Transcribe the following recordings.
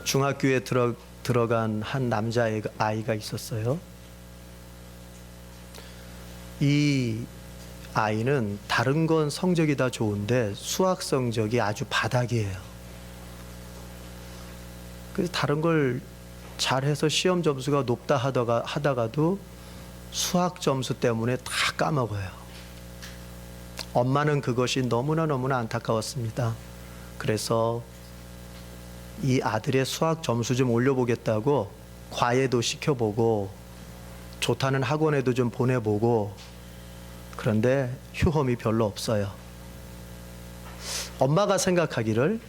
중학교에 들어간 한 남자아이가 있었어요. 이 아이는 다른 건 성적이 다 좋은데 수학 성적이 아주 바닥이에요. 그래서 다른 걸 잘해서 시험 점수가 높다 하다가도 수학 점수 때문에 다 까먹어요. 엄마는 그것이 너무나 안타까웠습니다. 그래서 이 아들의 수학 점수 좀 올려보겠다고 과외도 시켜보고 좋다는 학원에도 좀 보내보고, 그런데 효험이 별로 없어요. 엄마가 생각하기를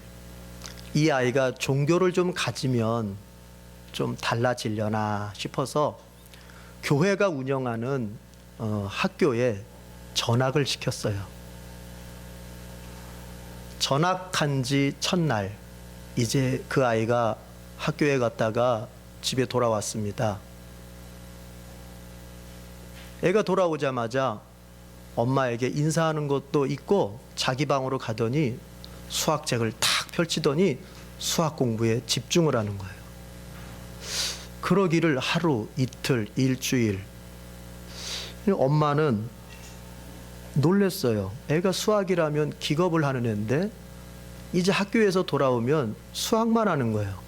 이 아이가 종교를 좀 가지면 좀 달라지려나 싶어서 교회가 운영하는 학교에 전학을 시켰어요. 전학한 지 첫날, 이제 그 아이가 학교에 갔다가 집에 돌아왔습니다. 애가 돌아오자마자 엄마에게 인사하는 것도 있고 자기 방으로 가더니 수학책을 탁 펼치더니 수학 공부에 집중을 하는 거예요. 그러기를 하루, 이틀, 일주일. 엄마는 놀랬어요. 애가 수학이라면 기겁을 하는 애인데 이제 학교에서 돌아오면 수학만 하는 거예요.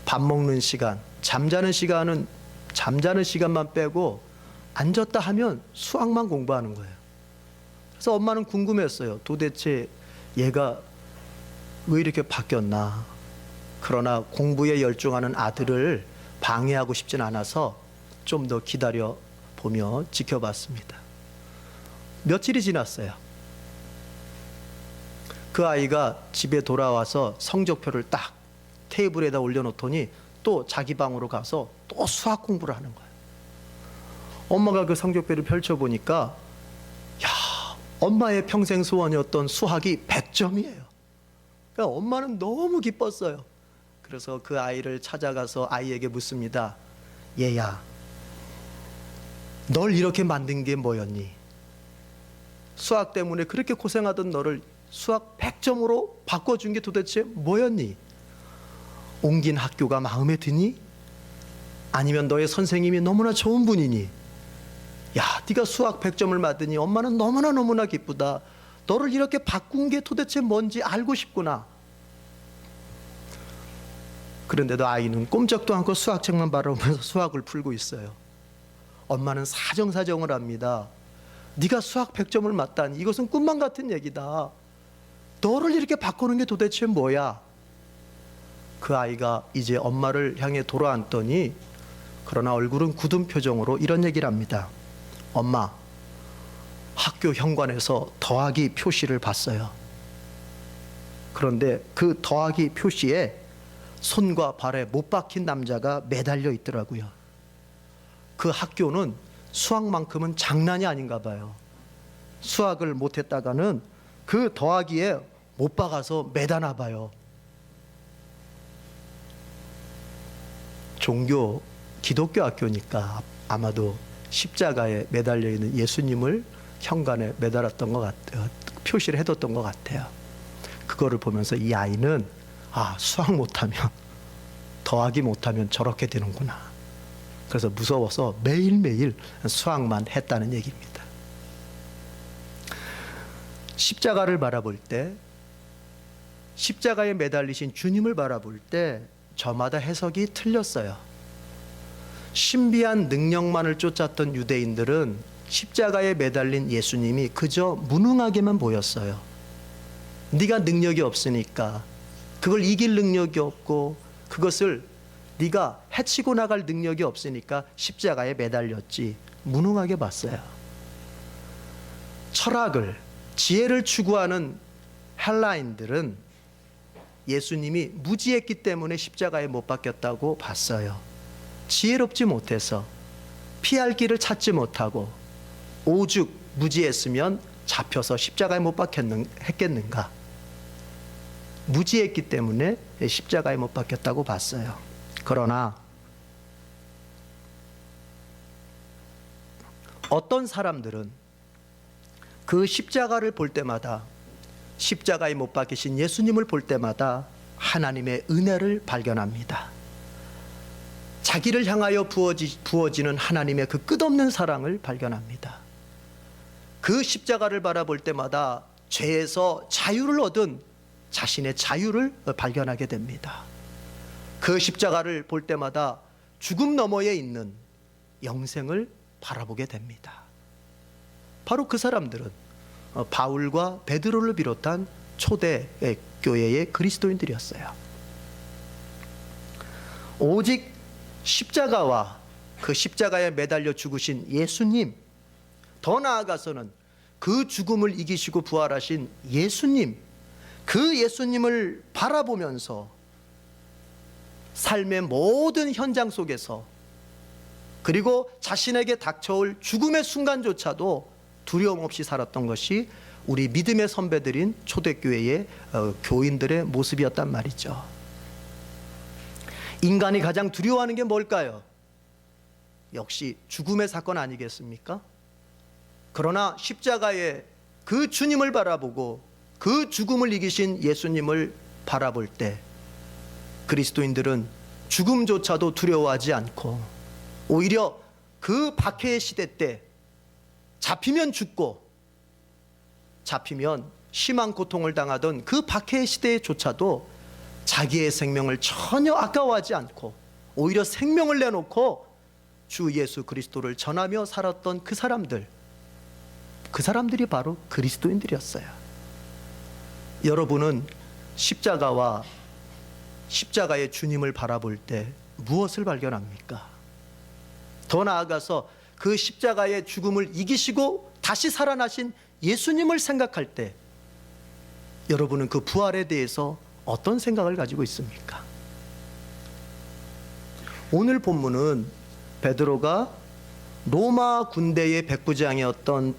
밥 먹는 시간, 잠자는 시간만 빼고 앉았다 하면 수학만 공부하는 거예요. 그래서 엄마는 궁금했어요. 도대체 얘가 왜 이렇게 바뀌었나. 그러나 공부에 열중하는 아들을 방해하고 싶진 않아서 좀 더 기다려 보며 지켜봤습니다. 며칠이 지났어요. 그 아이가 집에 돌아와서 성적표를 딱 테이블에다 올려놓더니 또 자기 방으로 가서 또 수학 공부를 하는 거예요. 엄마가 그 성적표를 펼쳐보니까 엄마의 평생 소원이었던 수학이 100점이에요. 그러니까 엄마는 너무 기뻤어요. 그래서 그 아이를 찾아가서 아이에게 묻습니다. 얘야, 널 이렇게 만든 게 뭐였니? 수학 때문에 그렇게 고생하던 너를 수학 100점으로 바꿔준 게 도대체 뭐였니? 옮긴 학교가 마음에 드니? 아니면 너의 선생님이 너무나 좋은 분이니? 야, 네가 수학 100점을 맞으니 엄마는 너무나 기쁘다. 너를 이렇게 바꾼 게 도대체 뭔지 알고 싶구나. 그런데도 아이는 꼼짝도 않고 수학책만 바라보면서 수학을 풀고 있어요. 엄마는 사정을 합니다. 네가 수학 100점을 맞다니 이것은 꿈만 같은 얘기다. 너를 이렇게 바꾸는 게 도대체 뭐야? 그 아이가 이제 엄마를 향해 돌아앉더니, 그러나 얼굴은 굳은 표정으로 이런 얘기를 합니다. 엄마, 학교 현관에서 더하기 표시를 봤어요. 그런데 그 더하기 표시에 손과 발에 못 박힌 남자가 매달려 있더라고요. 그 학교는 수학만큼은 장난이 아닌가 봐요. 수학을 못했다가는 그 더하기에 못 박아서 매다나 봐요. 기독교 학교니까 아마도 십자가에 매달려 있는 예수님을 현관에 매달았던 것 같아요. 표시를 해뒀던 것 같아요. 그거를 보면서 이 아이는 수학 못하면, 더하기 못하면 저렇게 되는구나. 그래서 무서워서 매일매일 수학만 했다는 얘기입니다. 십자가를 바라볼 때, 십자가에 매달리신 주님을 바라볼 때 저마다 해석이 틀렸어요. 신비한 능력만을 쫓았던 유대인들은 십자가에 매달린 예수님이 그저 무능하게만 보였어요. 네가 능력이 없으니까, 그걸 이길 능력이 없고 그것을 네가 해치고 나갈 능력이 없으니까 십자가에 매달렸지, 무능하게 봤어요. 철학을, 지혜를 추구하는 헬라인들은 예수님이 무지했기 때문에 십자가에 못 박혔다고 봤어요. 지혜롭지 못해서, 피할 길을 찾지 못하고 오죽 무지했으면 잡혀서 십자가에 못 박혔겠는가. 무지했기 때문에 십자가에 못 박혔다고 봤어요. 그러나 어떤 사람들은 그 십자가를 볼 때마다, 십자가에 못 박히신 예수님을 볼 때마다 하나님의 은혜를 발견합니다. 자기를 향하여 부어지는 하나님의 그 끝없는 사랑을 발견합니다. 그 십자가를 바라볼 때마다 죄에서 자유를 얻은 자신의 자유를 발견하게 됩니다. 그 십자가를 볼 때마다 죽음 너머에 있는 영생을 바라보게 됩니다. 바로 그 사람들은 바울과 베드로를 비롯한 초대 교회의 그리스도인들이었어요. 오직 십자가와 그 십자가에 매달려 죽으신 예수님, 더 나아가서는 그 죽음을 이기시고 부활하신 예수님, 그 예수님을 바라보면서 삶의 모든 현장 속에서, 그리고 자신에게 닥쳐올 죽음의 순간조차도 두려움 없이 살았던 것이 우리 믿음의 선배들인 초대교회의 교인들의 모습이었단 말이죠. 인간이 가장 두려워하는 게 뭘까요? 역시 죽음의 사건 아니겠습니까? 그러나 십자가의 그 주님을 바라보고 그 죽음을 이기신 예수님을 바라볼 때 그리스도인들은 죽음조차도 두려워하지 않고 오히려 그 박해의 시대 때 잡히면 죽고 잡히면 심한 고통을 당하던 그 박해의 시대조차도 자기의 생명을 전혀 아까워하지 않고 오히려 생명을 내놓고 주 예수 그리스도를 전하며 살았던 그 사람들이 바로 그리스도인들이었어요. 여러분은 십자가와 십자가의 주님을 바라볼 때 무엇을 발견합니까? 더 나아가서 그 십자가의 죽음을 이기시고 다시 살아나신 예수님을 생각할 때 여러분은 그 부활에 대해서 어떤 생각을 가지고 있습니까? 오늘 본문은 베드로가 로마 군대의 백부장이었던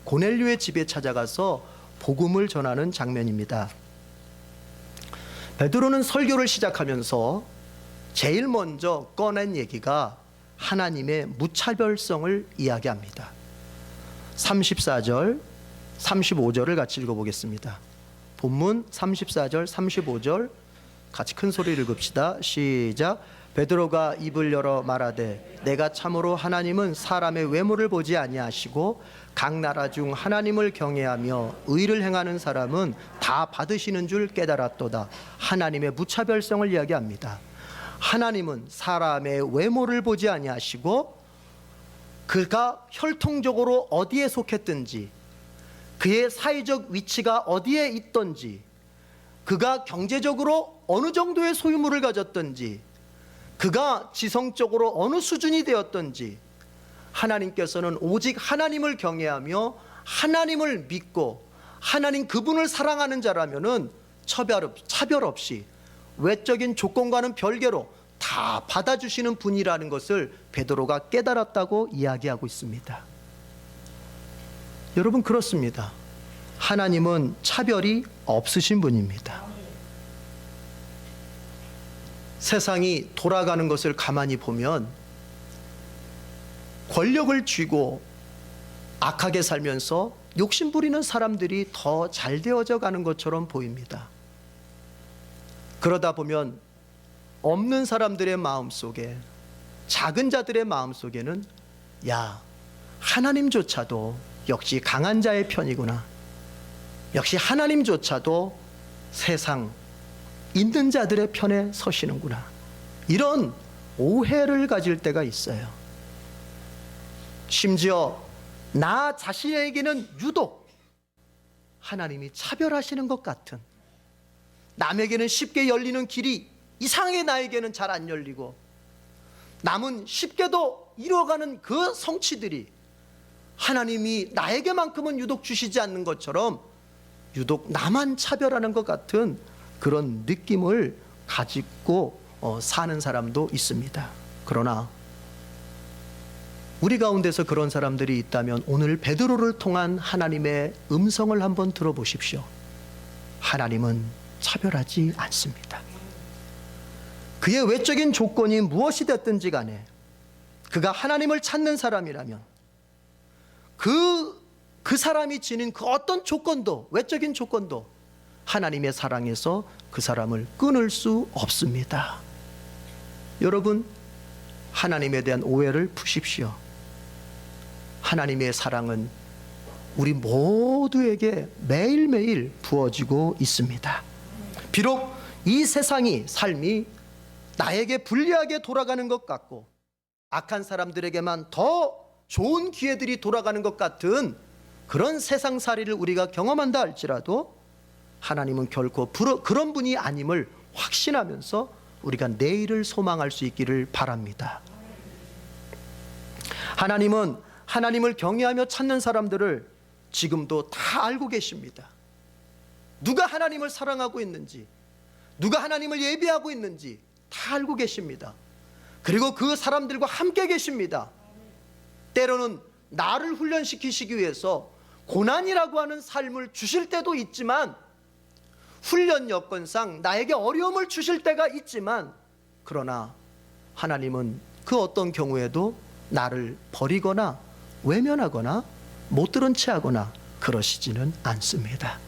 고넬료의 집에 찾아가서 복음을 전하는 장면입니다. 베드로는 설교를 시작하면서 제일 먼저 꺼낸 얘기가 하나님의 무차별성을 이야기합니다. 34절, 35절을 같이 읽어보겠습니다. 본문 34절, 35절 같이 큰 소리를 읽읍시다. 시작. 베드로가 입을 열어 말하되 내가 참으로 하나님은 사람의 외모를 보지 아니하시고 각 나라 중 하나님을 경외하며 의를 행하는 사람은 다 받으시는 줄 깨달았도다. 하나님의 무차별성을 이야기합니다. 하나님은 사람의 외모를 보지 아니하시고 그가 혈통적으로 어디에 속했든지, 그의 사회적 위치가 어디에 있든지, 그가 경제적으로 어느 정도의 소유물을 가졌든지, 그가 지성적으로 어느 수준이 되었든지, 하나님께서는 오직 하나님을 경외하며 하나님을 믿고 하나님 그분을 사랑하는 자라면은 차별 없이 외적인 조건과는 별개로 다 받아주시는 분이라는 것을 베드로가 깨달았다고 이야기하고 있습니다. 여러분, 그렇습니다. 하나님은 차별이 없으신 분입니다. 세상이 돌아가는 것을 가만히 보면 권력을 쥐고 악하게 살면서 욕심 부리는 사람들이 더 잘 되어져 가는 것처럼 보입니다. 그러다 보면 없는 사람들의 마음속에, 작은 자들의 마음속에는 야, 하나님조차도 역시 강한 자의 편이구나, 역시 하나님조차도 세상 있는 자들의 편에 서시는구나, 이런 오해를 가질 때가 있어요. 심지어 나 자신에게는 유독 하나님이 차별하시는 것 같은, 남에게는 쉽게 열리는 길이 이상하게 나에게는 잘 안 열리고 남은 쉽게도 이루어가는 그 성취들이 하나님이 나에게만큼은 유독 주시지 않는 것처럼 유독 나만 차별하는 것 같은 그런 느낌을 가지고 사는 사람도 있습니다. 그러나 우리 가운데서 그런 사람들이 있다면 오늘 베드로를 통한 하나님의 음성을 한번 들어보십시오. 하나님은 차별하지 않습니다. 그의 외적인 조건이 무엇이 됐든지 간에 그가 하나님을 찾는 사람이라면 그 사람이 지닌 그 어떤 조건도, 외적인 조건도 하나님의 사랑에서 그 사람을 끊을 수 없습니다. 여러분, 하나님에 대한 오해를 푸십시오. 하나님의 사랑은 우리 모두에게 매일매일 부어지고 있습니다. 비록 이 세상이, 삶이 나에게 불리하게 돌아가는 것 같고 악한 사람들에게만 더 좋은 기회들이 돌아가는 것 같은 그런 세상살이를 우리가 경험한다 할지라도 하나님은 결코 그런 분이 아님을 확신하면서 우리가 내일을 소망할 수 있기를 바랍니다. 하나님은 하나님을 경외하며 찾는 사람들을 지금도 다 알고 계십니다. 누가 하나님을 사랑하고 있는지, 누가 하나님을 예비하고 있는지 다 알고 계십니다. 그리고 그 사람들과 함께 계십니다. 때로는 나를 훈련시키시기 위해서 고난이라고 하는 삶을 주실 때도 있지만, 훈련 여건상 나에게 어려움을 주실 때가 있지만, 그러나 하나님은 그 어떤 경우에도 나를 버리거나 외면하거나 못 들은 채 하거나 그러시지는 않습니다.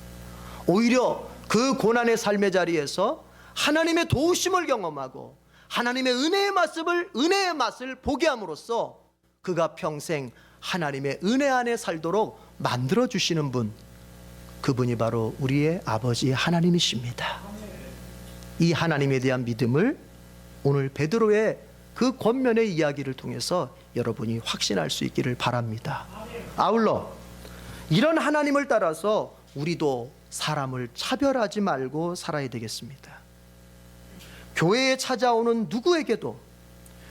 오히려 그 고난의 삶의 자리에서 하나님의 도우심을 경험하고 하나님의 은혜의 맛을 보게 함으로써 그가 평생 하나님의 은혜 안에 살도록 만들어 주시는 분, 그분이 바로 우리의 아버지 하나님이십니다. 이 하나님에 대한 믿음을 오늘 베드로의 그 권면의 이야기를 통해서 여러분이 확신할 수 있기를 바랍니다. 아울러 이런 하나님을 따라서 우리도 사람을 차별하지 말고 살아야 되겠습니다. 교회에 찾아오는 누구에게도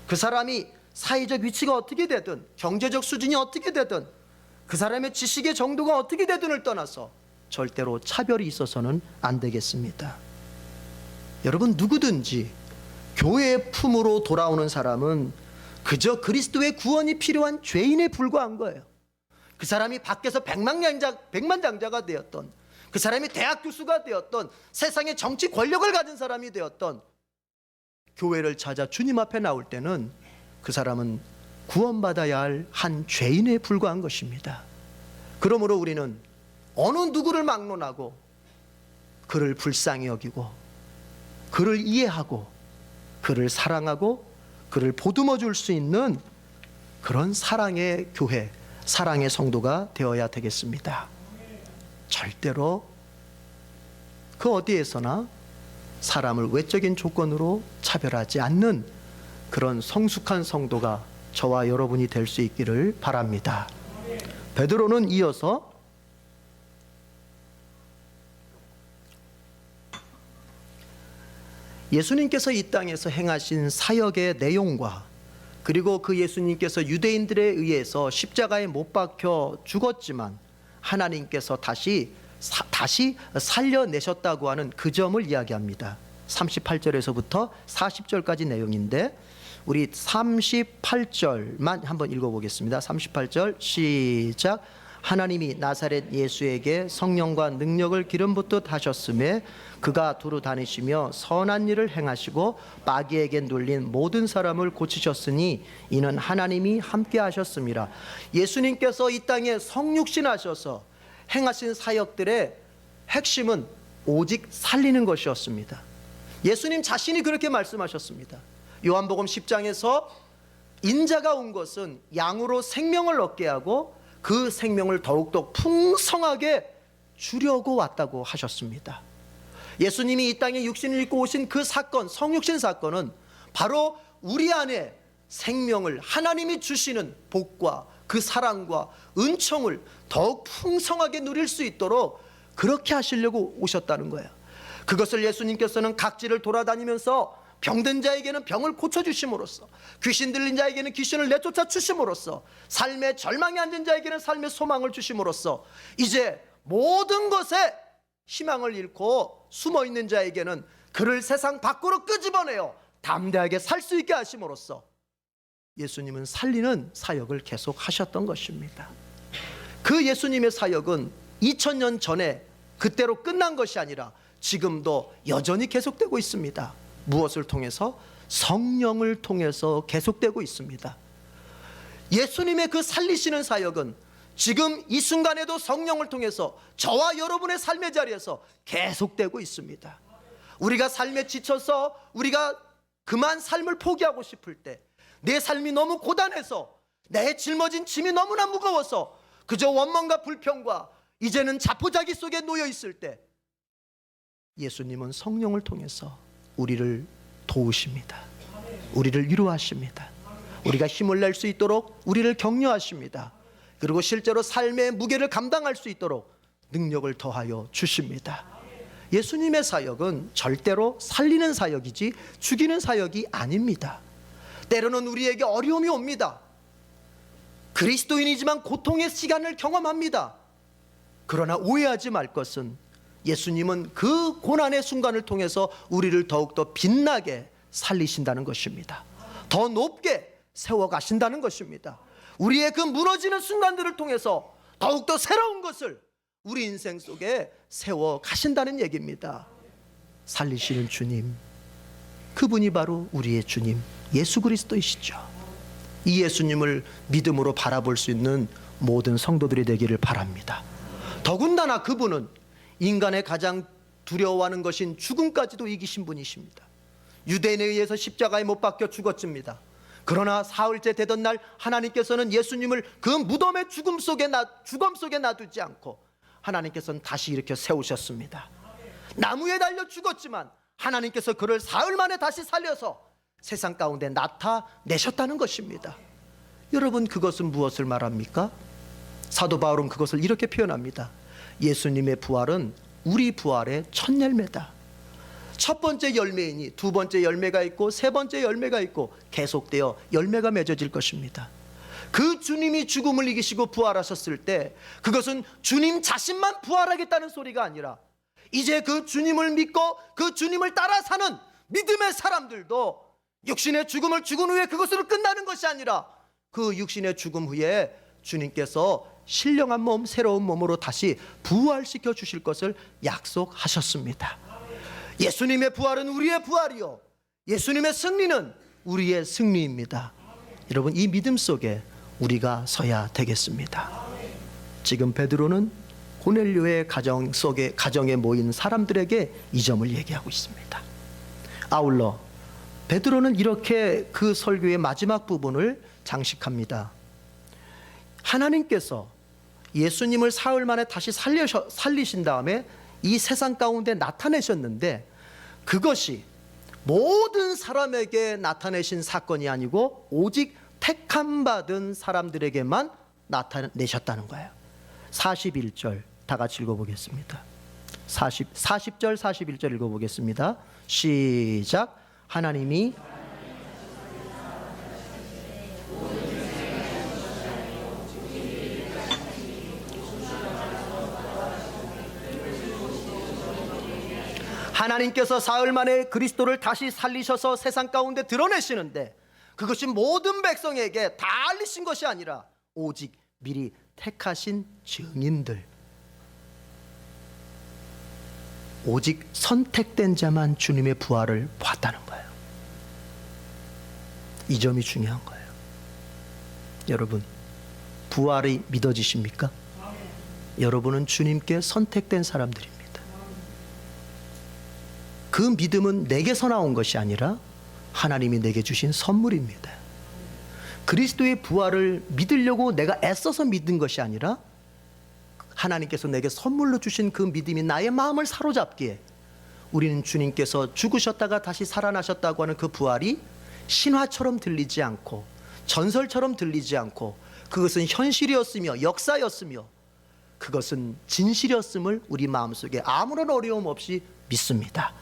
그 사람이 사회적 위치가 어떻게 되든, 경제적 수준이 어떻게 되든, 그 사람의 지식의 정도가 어떻게 되든을 떠나서 절대로 차별이 있어서는 안 되겠습니다. 여러분, 누구든지 교회의 품으로 돌아오는 사람은 그저 그리스도의 구원이 필요한 죄인에 불과한 거예요. 그 사람이 밖에서 백만장자가 되었던, 그 사람이 대학 교수가 되었던, 세상의 정치 권력을 가진 사람이 되었던, 교회를 찾아 주님 앞에 나올 때는 그 사람은 구원받아야 할 한 죄인에 불과한 것입니다. 그러므로 우리는 어느 누구를 막론하고 그를 불쌍히 여기고 그를 이해하고 그를 사랑하고 그를 보듬어 줄 수 있는 그런 사랑의 교회, 사랑의 성도가 되어야 되겠습니다. 절대로 그 어디에서나 사람을 외적인 조건으로 차별하지 않는 그런 성숙한 성도가 저와 여러분이 될 수 있기를 바랍니다. 베드로는 이어서 예수님께서 이 땅에서 행하신 사역의 내용과, 그리고 그 예수님께서 유대인들에 의해서 십자가에 못 박혀 죽었지만 하나님께서 다시 살려내셨다고 하는 그 점을 이야기합니다. 38절에서부터 40절까지 내용인데, 우리 38절만 한번 읽어보겠습니다. 38절 시작. 하나님이 나사렛 예수에게 성령과 능력을 기름 붓듯 하셨음에 그가 두루 다니시며 선한 일을 행하시고 마귀에게 눌린 모든 사람을 고치셨으니 이는 하나님이 함께 하셨습니다. 예수님께서 이 땅에 성육신 하셔서 행하신 사역들의 핵심은 오직 살리는 것이었습니다. 예수님 자신이 그렇게 말씀하셨습니다. 요한복음 10장에서 인자가 온 것은 양으로 생명을 얻게 하고 그 생명을 더욱더 풍성하게 주려고 왔다고 하셨습니다. 예수님이 이 땅에 육신을 입고 오신 그 사건, 성육신 사건은 바로 우리 안에 생명을, 하나님이 주시는 복과 그 사랑과 은총을 더욱 풍성하게 누릴 수 있도록 그렇게 하시려고 오셨다는 거예요. 그것을 예수님께서는 각지를 돌아다니면서 병든 자에게는 병을 고쳐주심으로써, 귀신 들린 자에게는 귀신을 내쫓아 주심으로써, 삶의 절망에 앉은 자에게는 삶의 소망을 주심으로써, 이제 모든 것에 희망을 잃고 숨어있는 자에게는 그를 세상 밖으로 끄집어내어 담대하게 살 수 있게 하심으로써 예수님은 살리는 사역을 계속 하셨던 것입니다. 그 예수님의 사역은 2000년 전에 그때로 끝난 것이 아니라 지금도 여전히 계속되고 있습니다. 무엇을 통해서? 성령을 통해서 계속되고 있습니다. 예수님의 그 살리시는 사역은 지금 이 순간에도 성령을 통해서 저와 여러분의 삶의 자리에서 계속되고 있습니다. 우리가 삶에 지쳐서 우리가 그만 삶을 포기하고 싶을 때, 내 삶이 너무 고단해서 내 짊어진 짐이 너무나 무거워서 그저 원망과 불평과 이제는 자포자기 속에 놓여 있을 때, 예수님은 성령을 통해서 우리를 도우십니다. 우리를 위로하십니다. 우리가 힘을 낼 수 있도록 우리를 격려하십니다. 그리고 실제로 삶의 무게를 감당할 수 있도록 능력을 더하여 주십니다. 예수님의 사역은 절대로 살리는 사역이지 죽이는 사역이 아닙니다. 때로는 우리에게 어려움이 옵니다. 그리스도인이지만 고통의 시간을 경험합니다. 그러나 오해하지 말 것은 예수님은 그 고난의 순간을 통해서 우리를 더욱더 빛나게 살리신다는 것입니다. 더 높게 세워가신다는 것입니다. 우리의 그 무너지는 순간들을 통해서 더욱더 새로운 것을 우리 인생 속에 세워가신다는 얘기입니다. 살리시는 주님, 그분이 바로 우리의 주님 예수 그리스도이시죠. 이 예수님을 믿음으로 바라볼 수 있는 모든 성도들이 되기를 바랍니다. 더군다나 그분은 인간의 가장 두려워하는 것인 죽음까지도 이기신 분이십니다. 유대인에 의해서 십자가에 못 박혀 죽었습니다. 그러나 사흘째 되던 날 하나님께서는 예수님을 그 무덤의 죽음 속에 놔두지 않고 하나님께서는 다시 일으켜 세우셨습니다. 나무에 달려 죽었지만 하나님께서 그를 사흘 만에 다시 살려서 세상 가운데 나타내셨다는 것입니다. 여러분, 그것은 무엇을 말합니까? 사도 바울은 그것을 이렇게 표현합니다. 예수님의 부활은 우리 부활의 첫 열매다. 첫 번째 열매이니 두 번째 열매가 있고 세 번째 열매가 있고 계속되어 열매가 맺어질 것입니다. 그 주님이 죽음을 이기시고 부활하셨을 때 그것은 주님 자신만 부활하겠다는 소리가 아니라 이제 그 주님을 믿고 그 주님을 따라 사는 믿음의 사람들도 육신의 죽음을 죽은 후에 그것으로 끝나는 것이 아니라 그 육신의 죽음 후에 주님께서 신령한 몸, 새로운 몸으로 다시 부활시켜 주실 것을 약속하셨습니다. 예수님의 부활은 우리의 부활이요, 예수님의 승리는 우리의 승리입니다. 여러분, 이 믿음 속에 우리가 서야 되겠습니다. 지금 베드로는 고넬료의 가정에 모인 사람들에게 이 점을 얘기하고 있습니다. 아울러 베드로는 이렇게 그 설교의 마지막 부분을 장식합니다. 하나님께서 예수님을 사흘 만에 다시 살리신 다음에 이 세상 가운데 나타내셨는데 그것이 모든 사람에게 나타내신 사건이 아니고 오직 택함 받은 사람들에게만 나타내셨다는 거예요. 41절 다 같이 읽어보겠습니다. 40절 41절 읽어보겠습니다. 시작. 하나님이 하나님께서 사흘 만에 그리스도를 다시 살리셔서 세상 가운데 드러내시는데 그것이 모든 백성에게 다 알리신 것이 아니라 오직 미리 택하신 증인들, 오직 선택된 자만 주님의 부활을 봤다는 거예요. 이 점이 중요한 거예요. 여러분, 부활이 믿어지십니까? 여러분은 주님께 선택된 사람들입니다. 그 믿음은 내게서 나온 것이 아니라 하나님이 내게 주신 선물입니다. 그리스도의 부활을 믿으려고 내가 애써서 믿은 것이 아니라 하나님께서 내게 선물로 주신 그 믿음이 나의 마음을 사로잡기에 우리는 주님께서 죽으셨다가 다시 살아나셨다고 하는 그 부활이 신화처럼 들리지 않고 전설처럼 들리지 않고 그것은 현실이었으며 역사였으며 그것은 진실이었음을 우리 마음속에 아무런 어려움 없이 믿습니다.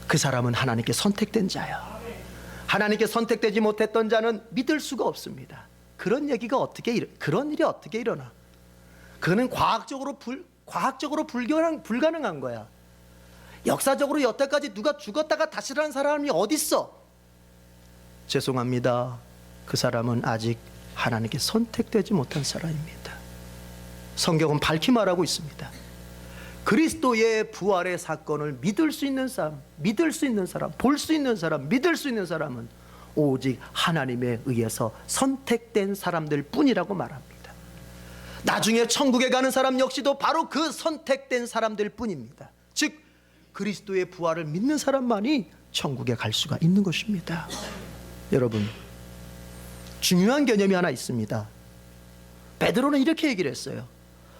그 사람은 하나님께 선택된 자야. 하나님께 선택되지 못했던 자는 믿을 수가 없습니다. 그런 일이 어떻게 일어나? 그거는 과학적으로 불가능한 거야. 역사적으로 여태까지 누가 죽었다가 다시 일어난 사람이 어딨어? 죄송합니다. 그 사람은 아직 하나님께 선택되지 못한 사람입니다. 성경은 밝히 말하고 있습니다. 그리스도의 부활의 사건을 믿을 수 있는 사람, 볼 수 있는 사람, 믿을 수 있는 사람은 오직 하나님에 의해서 선택된 사람들 뿐이라고 말합니다. 나중에 천국에 가는 사람 역시도 바로 그 선택된 사람들 뿐입니다. 즉 그리스도의 부활을 믿는 사람만이 천국에 갈 수가 있는 것입니다. 여러분, 중요한 개념이 하나 있습니다. 베드로는 이렇게 얘기를 했어요.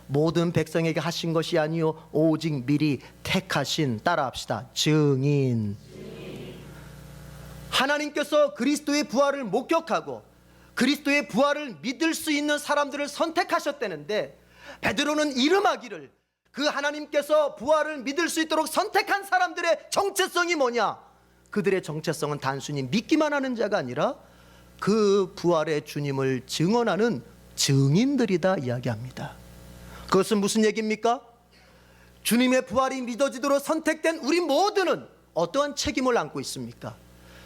모든 백성에게 하신 것이 아니요 오직 미리 택하신, 따라합시다, 증인. 하나님께서 그리스도의 부활을 목격하고 그리스도의 부활을 믿을 수 있는 사람들을 선택하셨다는데, 베드로는 이름하기를 그 하나님께서 부활을 믿을 수 있도록 선택한 사람들의 정체성이 뭐냐? 그들의 정체성은 단순히 믿기만 하는 자가 아니라 그 부활의 주님을 증언하는 증인들이다 이야기합니다. 그것은 무슨 얘기입니까? 주님의 부활이 믿어지도록 선택된 우리 모두는 어떠한 책임을 안고 있습니까?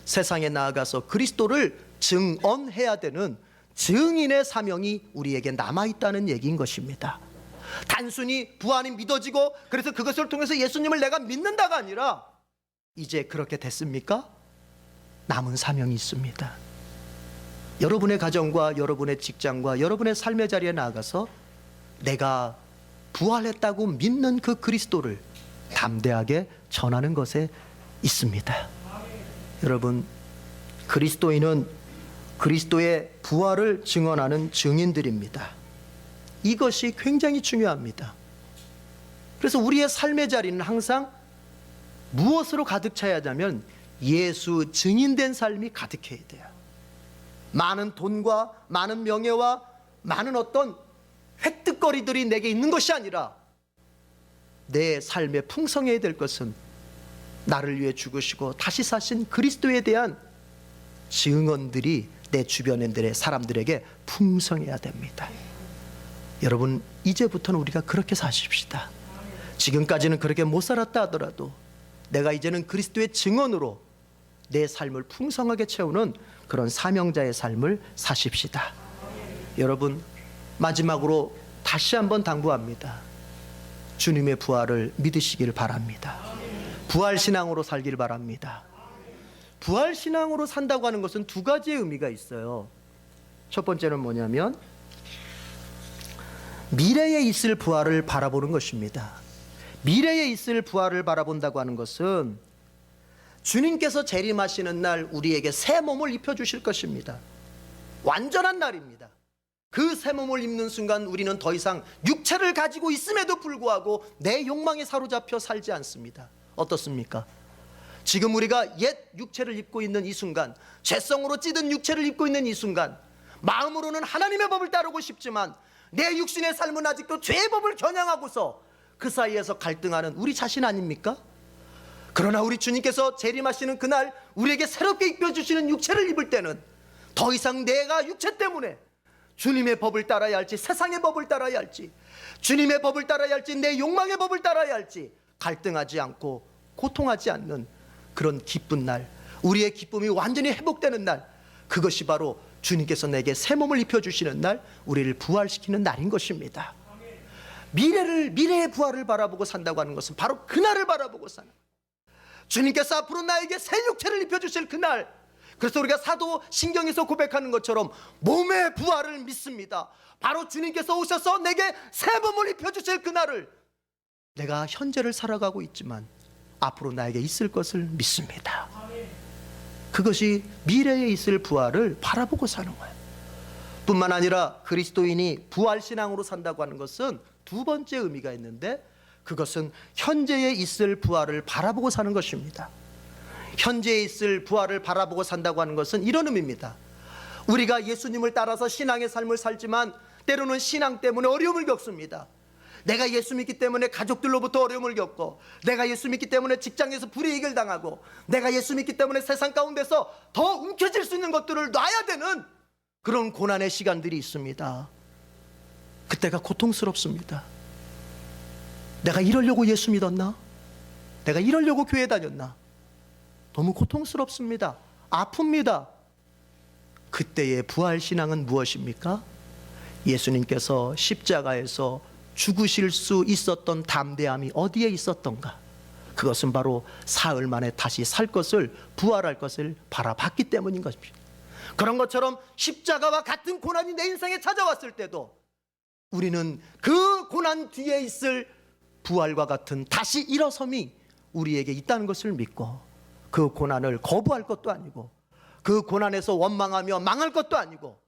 세상에 나아가서 그리스도를 증언해야 되는 증인의 사명이 우리에게 남아있다는 얘기인 것입니다. 단순히 부활이 믿어지고 그래서 그것을 통해서 예수님을 내가 믿는다가 아니라, 이제 그렇게 됐습니까? 남은 사명이 있습니다. 여러분의 가정과 여러분의 직장과 여러분의 삶의 자리에 나아가서 내가 부활했다고 믿는 그 그리스도를 담대하게 전하는 것에 있습니다. 여러분, 그리스도인은 그리스도의 부활을 증언하는 증인들입니다. 이것이 굉장히 중요합니다. 그래서 우리의 삶의 자리는 항상 무엇으로 가득 차야 하냐면 예수 증인된 삶이 가득해야 돼요. 많은 돈과 많은 명예와 많은 어떤 획득거리들이 내게 있는 것이 아니라 내 삶에 풍성해야 될 것은 나를 위해 죽으시고 다시 사신 그리스도에 대한 증언들이 내 주변의 사람들에게 풍성해야 됩니다. 여러분, 이제부터는 우리가 그렇게 사십시다. 지금까지는 그렇게 못 살았다 하더라도 내가 이제는 그리스도의 증언으로 내 삶을 풍성하게 채우는 그런 사명자의 삶을 사십시다. 여러분, 마지막으로 다시 한번 당부합니다. 주님의 부활을 믿으시길 바랍니다. 부활신앙으로 살길 바랍니다. 부활신앙으로 산다고 하는 것은 두 가지의 의미가 있어요. 첫 번째는 뭐냐면 미래에 있을 부활을 바라보는 것입니다. 미래에 있을 부활을 바라본다고 하는 것은 주님께서 재림하시는 날 우리에게 새 몸을 입혀주실 것입니다. 완전한 날입니다. 그 새 몸을 입는 순간 우리는 더 이상 육체를 가지고 있음에도 불구하고 내 욕망에 사로잡혀 살지 않습니다. 어떻습니까? 지금 우리가 옛 육체를 입고 있는 이 순간, 죄성으로 찌든 육체를 입고 있는 이 순간, 마음으로는 하나님의 법을 따르고 싶지만 내 육신의 삶은 아직도 죄의 법을 겨냥하고서 그 사이에서 갈등하는 우리 자신 아닙니까? 그러나 우리 주님께서 재림하시는 그날 우리에게 새롭게 입혀주시는 육체를 입을 때는 더 이상 내가 육체 때문에 주님의 법을 따라야 할지 세상의 법을 따라야 할지, 주님의 법을 따라야 할지 내 욕망의 법을 따라야 할지 갈등하지 않고 고통하지 않는 그런 기쁜 날, 우리의 기쁨이 완전히 회복되는 날, 그것이 바로 주님께서 내게 새 몸을 입혀주시는 날, 우리를 부활시키는 날인 것입니다. 미래의 부활을 바라보고 산다고 하는 것은 바로 그날을 바라보고 사는 거예요. 주님께서 앞으로 나에게 새 육체를 입혀주실 그날, 그래서 우리가 사도 신경에서 고백하는 것처럼 몸의 부활을 믿습니다. 바로 주님께서 오셔서 내게 새 몸을 입혀주실 그날을 내가 현재를 살아가고 있지만 앞으로 나에게 있을 것을 믿습니다. 그것이 미래에 있을 부활을 바라보고 사는 거예요. 뿐만 아니라 그리스도인이 부활신앙으로 산다고 하는 것은 두 번째 의미가 있는데, 그것은 현재에 있을 부활을 바라보고 사는 것입니다. 현재에 있을 부활을 바라보고 산다고 하는 것은 이런 의미입니다. 우리가 예수님을 따라서 신앙의 삶을 살지만 때로는 신앙 때문에 어려움을 겪습니다. 내가 예수 믿기 때문에 가족들로부터 어려움을 겪고, 내가 예수 믿기 때문에 직장에서 불이익을 당하고, 내가 예수 믿기 때문에 세상 가운데서 더 움켜질 수 있는 것들을 놔야 되는 그런 고난의 시간들이 있습니다. 그때가 고통스럽습니다. 내가 이러려고 예수 믿었나? 내가 이러려고 교회 다녔나? 너무 고통스럽습니다. 아픕니다. 그때의 부활신앙은 무엇입니까? 예수님께서 십자가에서 죽으실 수 있었던 담대함이 어디에 있었던가? 그것은 바로 사흘 만에 다시 살 것을, 부활할 것을 바라봤기 때문인 것입니다. 그런 것처럼 십자가와 같은 고난이 내 인생에 찾아왔을 때도 우리는 그 고난 뒤에 있을 부활과 같은 다시 일어섬이 우리에게 있다는 것을 믿고 그 고난을 거부할 것도 아니고 그 고난에서 원망하며 망할 것도 아니고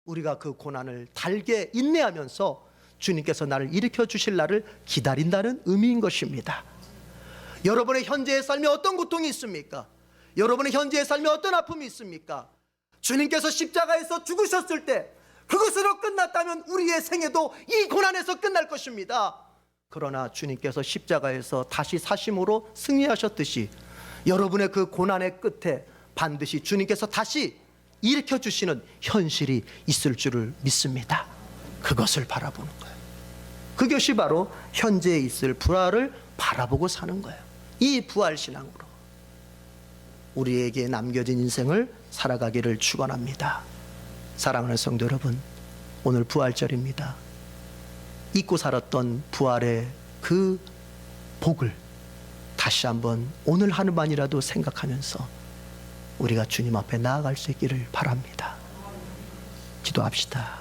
우리가 그 고난을 달게 인내하면서 주님께서 나를 일으켜 주실 날을 기다린다는 의미인 것입니다. 여러분의 현재의 삶에 어떤 고통이 있습니까? 여러분의 현재의 삶에 어떤 아픔이 있습니까? 주님께서 십자가에서 죽으셨을 때 그것으로 끝났다면 우리의 생애도 이 고난에서 끝날 것입니다. 그러나 주님께서 십자가에서 다시 사심으로 승리하셨듯이 여러분의 그 고난의 끝에 반드시 주님께서 다시 일으켜 주시는 현실이 있을 줄을 믿습니다. 그것을 바라보는 거예요. 그것이 바로 현재에 있을 부활을 바라보고 사는 거예요. 이 부활신앙으로 우리에게 남겨진 인생을 살아가기를 축원합니다. 사랑하는 성도 여러분, 오늘 부활절입니다. 잊고 살았던 부활의 그 복을 다시 한번 오늘 하루만이라도 생각하면서 우리가 주님 앞에 나아갈 수 있기를 바랍니다. 기도합시다.